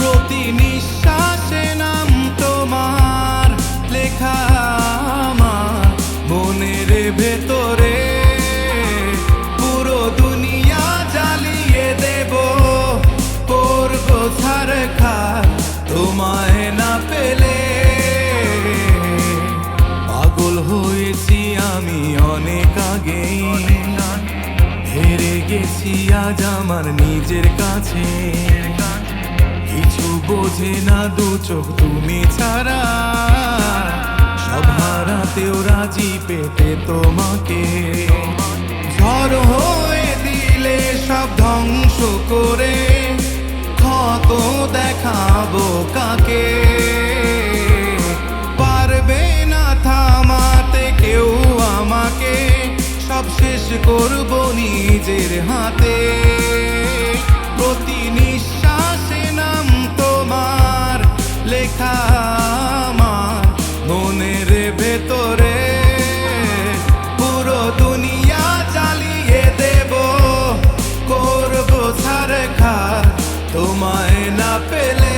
প্রতি নিঃশ্বাসে নাম তোমার লেখা আমার মনের ভেতরে। পুরো দুনিয়া জ্বালিয়ে দেব, করব ছারখার তোমায় না পেলে। পাগল হয়েছি আমি অনেক আগেই, হেরে গেছি আজ আমার নিজের কাছে। কিছু বোঝে না দু চোখ তুমি ছাড়া, সব হারাতেও রাজি পেতে তোমাকে। ঝড় হয়ে দিলে সব ধ্বংস করে, ক্ষত দেখাবো কাকে? পারবে না থামাতে কেউ আমাকে, সব শেষ করব নিজের হাতে। প্রতি নিঃশ্বাসে নাম তোমার লেখা আমার মনের ভেতরে। পুরো দুনিয়া জ্বালিয়ে দেব, করব ছারখার তোমায় না পেলে।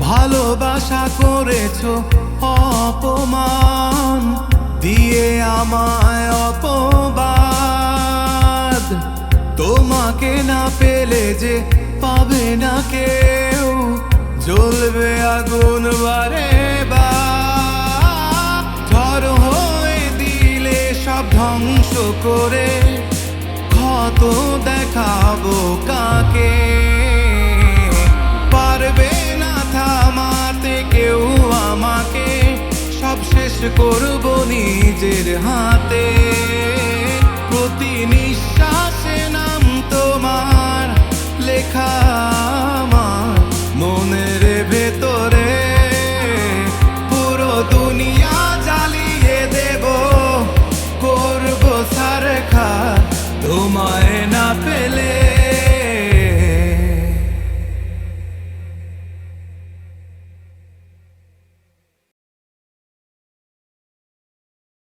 ভালোবাসা করেছো অপমান দিয়ে আমায় অপবাদ। তোমাকে না পেলে যে পাবে না কেউ, জ্বলবে আগুন বারে বার। ঝড় হয়ে দিলে সব ধ্বংস করে, ক্ষত দেখাবো কাকে? পারবে না থামাতে কেউ আমাকে, সব শেষ করব নিজের হাতে।